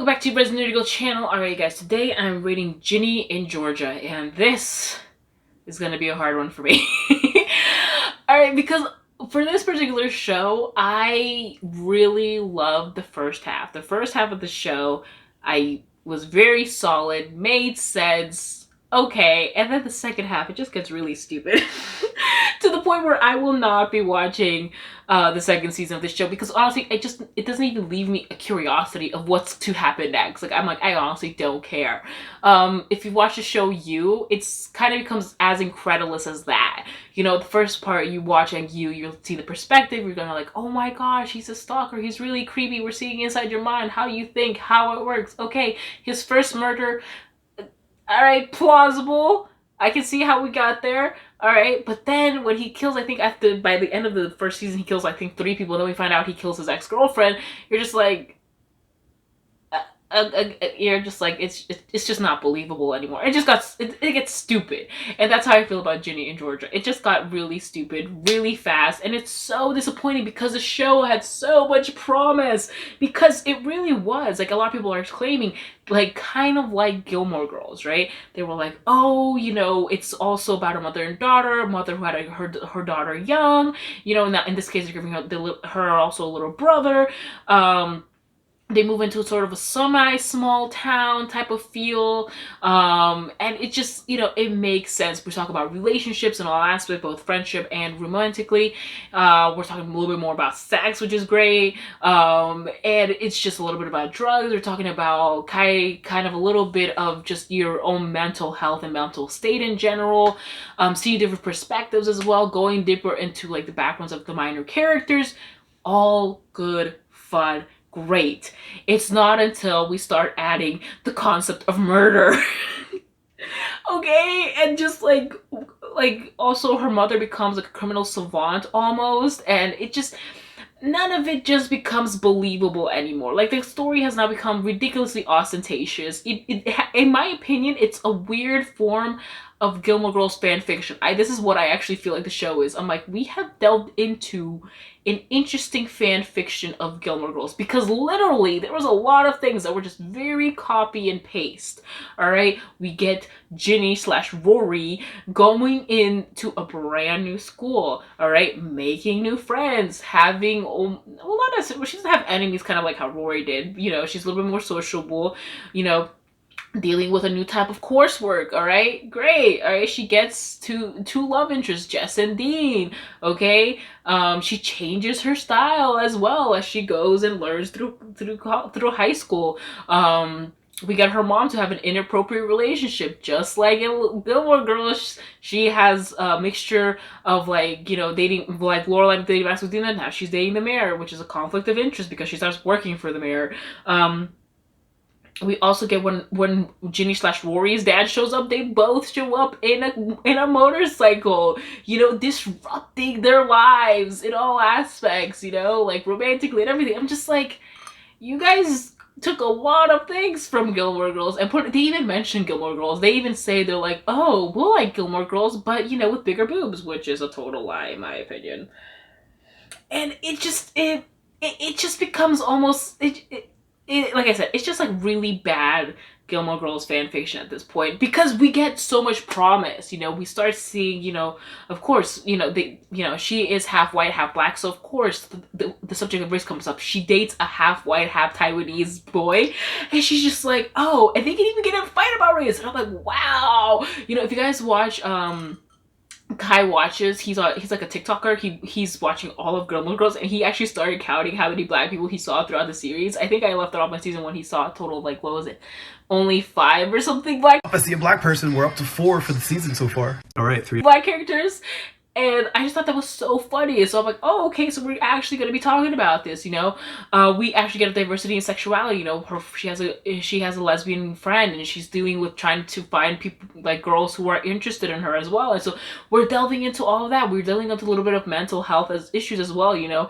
back to Resident Evil channel. Alright guys, today I'm rating Ginny in Georgia, and this is gonna be a hard one for me. Alright, because for this particular show, I really loved the first half. The first half of the show, I was very solid, made sense, okay, and then the second half, it just gets really stupid. To the point where I will not be watching the second season of this show, because honestly, it doesn't even leave me a curiosity of what's to happen next. Like, I honestly don't care. If you watch the show it's kind of becomes as incredulous as that. You know, the first part you watch and you'll see the perspective, you're gonna like, oh my gosh, he's a stalker, he's really creepy, we're seeing inside your mind, how you think, how it works. Okay, his first murder, alright, plausible. I can see how we got there. Alright, but then when he kills, I think by the end of the first season, he kills, I think, 3 people, and then we find out he kills his ex-girlfriend. You're just like, you're just like, it's just not believable anymore. It gets stupid, and that's how I feel about Ginny in Georgia. It just got really stupid, really fast, and it's so disappointing because the show had so much promise. Because it really was, like, a lot of people are claiming, like, kind of like Gilmore Girls, right? They were like, oh, you know, it's also about a mother and daughter, a mother who had her daughter young, you know, in this case, they're giving her also a little brother. They move into sort of a semi-small town type of feel, and it just, you know, it makes sense. We talk about relationships and all aspects, both friendship and romantically. We're talking a little bit more about sex, which is great, and it's just a little bit about drugs. We're talking about kind of a little bit of just your own mental health and mental state in general, seeing different perspectives as well, going deeper into like the backgrounds of the minor characters. All good, fun, great. It's not until we start adding the concept of murder. Okay, and just like also her mother becomes like a criminal savant almost, and it just, none of it just becomes believable anymore. Like, the story has now become ridiculously ostentatious. In my opinion, it's a weird form of Gilmore Girls fan fiction. This is what I actually feel like the show is. I'm like, we have delved into an interesting fan fiction of Gilmore Girls, because literally there was a lot of things that were just very copy and paste. All right, we get Ginny slash Rory going into a brand new school. All right, making new friends, having, well, not necessarily, she doesn't have enemies, kind of like how Rory did. You know, she's a little bit more sociable. You know, dealing with a new type of coursework. All right, great. All right, she gets two love interests, Jess and Dean. Okay, she changes her style as well as she goes and learns through high school. We get her mom to have an inappropriate relationship, just like in Gilmore Girls. She has a mixture of, like, you know, dating, like Lorelai dating Max with Dina. Now she's dating the mayor, which is a conflict of interest because she starts working for the mayor. We also get when Ginny slash Rory's dad shows up, they both show up in a motorcycle, you know, disrupting their lives in all aspects, you know, like romantically and everything. I'm just like, you guys took a lot of things from Gilmore Girls and they even mention Gilmore Girls. They even say, they're like, oh, we'll like Gilmore Girls, but, you know, with bigger boobs, which is a total lie in my opinion. And it just becomes almost, like I said, it's just like really bad Gilmore Girls fan fiction at this point, because we get so much promise. You know, we start seeing, you know, of course, you know, she is half white, half black, so of course the subject of race comes up. She dates a half white, half Taiwanese boy, and she's just like, oh, and they can even get in a fight about race, and I'm like, wow. You know, if you guys watch Kai watches, he's like a TikToker. He's watching all of Gilmore Girls, and he actually started counting how many black people he saw throughout the series. I think I left it off my season 1. He saw a total of, like, what was it? Only 5 or something black. If I see a black person, we're up to 4 for the season so far. All right, 3 black characters. And I just thought that was so funny. So I'm like, oh, okay, so we're actually going to be talking about this, you know? We actually get a diversity in sexuality, you know? She has a lesbian friend, and she's dealing with trying to find people, like girls who are interested in her as well. And so we're delving into all of that. We're delving into a little bit of mental health issues as well, you know?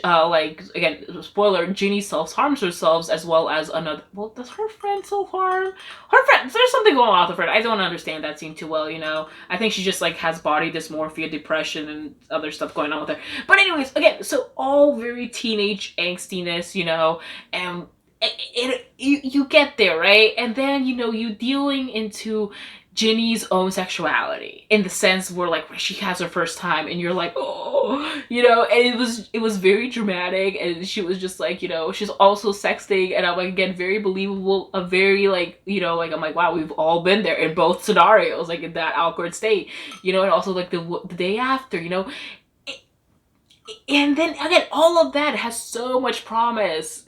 Like, again, spoiler, Ginny self-harms herself, as well as another, well, does her friend self-harm? Her friend, there's something going on with her friend. I don't understand that scene too well, you know? I think she just, like, has body dysmorphia, depression, and other stuff going on with her. But anyways, again, so all very teenage angstiness, you know, and you get there, right? And then you dealing into Ginny's own sexuality in the sense where like she has her first time and you're like, oh, and it was very dramatic, and she was just like, she's also sexting, and I'm like, again, very believable, a very like, like I'm like, wow, we've all been there in both scenarios, like in that awkward state, and also like the day after, and then again, all of that has so much promise,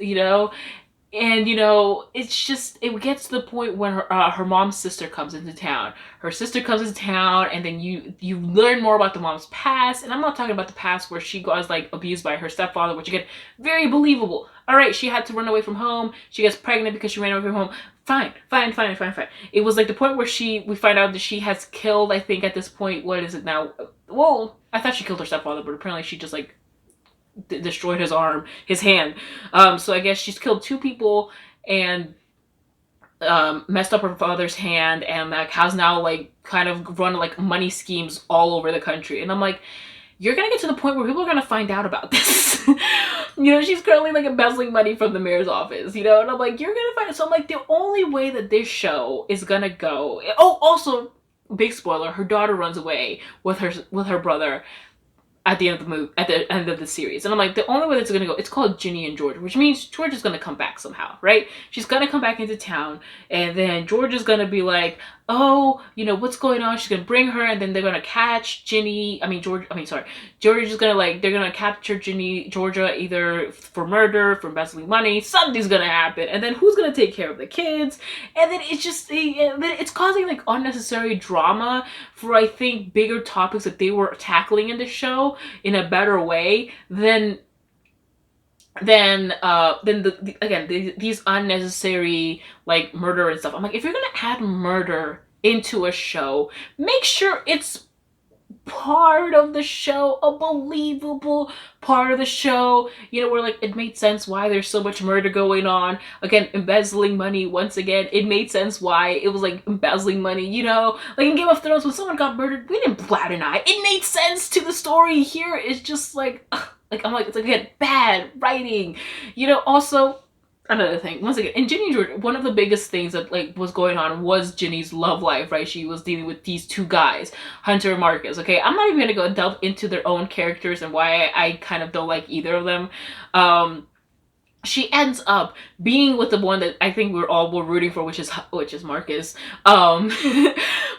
and it's just, it gets to the point when her mom's sister comes into town. Her sister comes into town, and then you learn more about the mom's past. And I'm not talking about the past where she got like abused by her stepfather, which again, very believable. All right, she had to run away from home. She gets pregnant because she ran away from home. Fine, fine, fine, fine, fine. It was like the point where we find out that she has killed, I think at this point, what is it now? Well, I thought she killed her stepfather, but apparently she just like destroyed his hand. So I guess she's killed two people and messed up her father's hand, and like has now like kind of run like money schemes all over the country. And I'm like, you're gonna get to the point where people are gonna find out about this. She's currently like embezzling money from the mayor's office, and I'm like, you're gonna find it. So I'm like, the only way that this show is gonna go. Oh, also, big spoiler: her daughter runs away with her brother at the end of the movie, at the end of the series. And I'm like, the only way that's gonna go, it's called Ginny and Georgia, which means George is gonna come back somehow, right? She's gonna come back into town, and then George is gonna be like, oh, what's going on? She's gonna bring her, and then they're gonna catch George is gonna like, they're gonna capture Ginny Georgia either for murder, for embezzling money, something's gonna happen, and then who's gonna take care of the kids? And then it's causing like unnecessary drama for, I think, bigger topics that they were tackling in the show in a better way than these unnecessary like murder and stuff. I'm like, if you're gonna add murder into a show, make sure it's part of the show, a believable part of the show, where like it made sense why there's so much murder going on. Again, embezzling money, once again, it made sense why it was like embezzling money, like in Game of Thrones when someone got murdered, we didn't bat an eye. It made sense to the story. Here it's just like, like I'm like, it's like, again, bad writing, also. Another thing, once again, in Ginny and Georgia, one of the biggest things that like was going on was Ginny's love life, right? She was dealing with these two guys, Hunter and Marcus. Okay, I'm not even gonna go delve into their own characters and why I kind of don't like either of them. She ends up being with the one that I think we're rooting for, which is Marcus.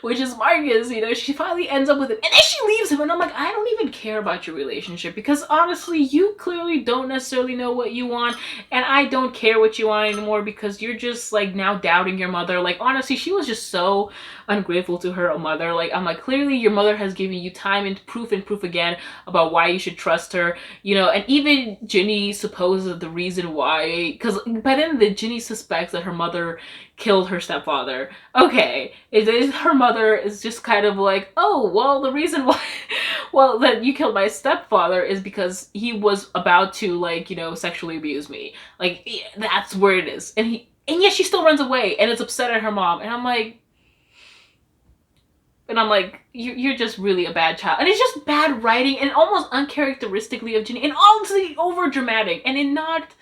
Which is Marcus. She finally ends up with him, and then she leaves him, and I'm like, I don't even care about your relationship, because honestly, you clearly don't necessarily know what you want, and I don't care what you want anymore, because you're just like now doubting your mother. Like, honestly, she was just so ungrateful to her mother. Like, I'm like, clearly your mother has given you time and proof again about why you should trust her. And even Ginny supposes the reason why, because by then Ginny suspects that her mother killed her stepfather. Okay, her mother is just kind of like, oh, well, the reason why, well, that you killed my stepfather is because he was about to, like, sexually abuse me. Like, that's where it is. And yet she still runs away and is upset at her mom. And I'm like, you're just really a bad child. And it's just bad writing and almost uncharacteristically of Ginny. And honestly, over dramatic. And in not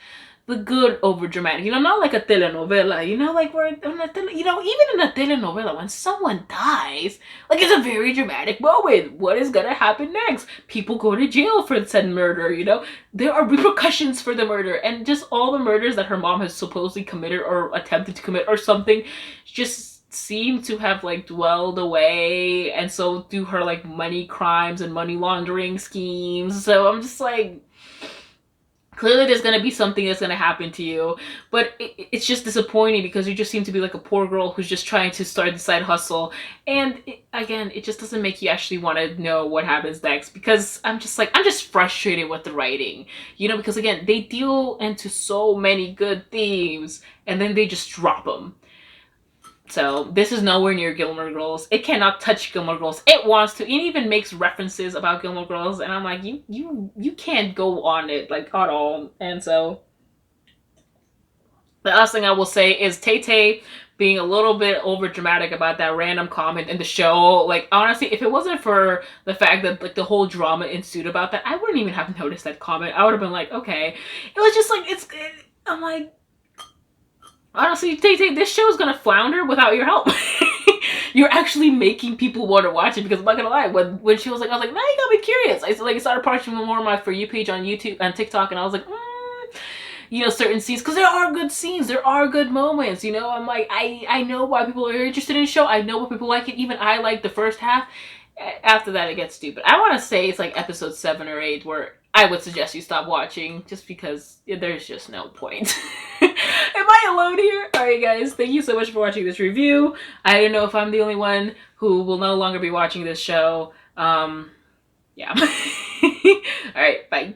the good over dramatic. Not like a telenovela. Like where, even in a telenovela, when someone dies, like it's a very dramatic moment. What is gonna happen next? People go to jail for said murder, There are repercussions for the murder. And just all the murders that her mom has supposedly committed or attempted to commit or something, just seem to have like dwelled away, and so do her like money crimes and money laundering schemes. So I'm just like, clearly there's gonna be something that's gonna happen to you, but it's just disappointing because you just seem to be like a poor girl who's just trying to start the side hustle, and again, it just doesn't make you actually want to know what happens next, because I'm just frustrated with the writing, because again, they deal into so many good themes and then they just drop them. So this is nowhere near Gilmore Girls. It cannot touch Gilmore Girls. It wants to. It even makes references about Gilmore Girls, and I'm like, you can't go on it like at all. And so the last thing I will say is Tay being a little bit over dramatic about that random comment in the show. Like, honestly, if it wasn't for the fact that like the whole drama ensued about that, I wouldn't even have noticed that comment. I would have been like, okay. It was just like I'm like, honestly, Tay, this show is gonna flounder without your help. You're actually making people want to watch it, because I'm not gonna lie, when she was like, I was like, now you got me curious. I started watching more on my For You page on YouTube and TikTok, and I was like, certain scenes, because there are good scenes, there are good moments. I'm like, I know why people are interested in the show. I know why people like it. Even I like the first half. After that, it gets stupid. I want to say it's like episode 7 or 8 where I would suggest you stop watching, just because there's just no point. Am I alone here? Alright guys, thank you so much for watching this review. I don't know if I'm the only one who will no longer be watching this show. Yeah. Alright, bye.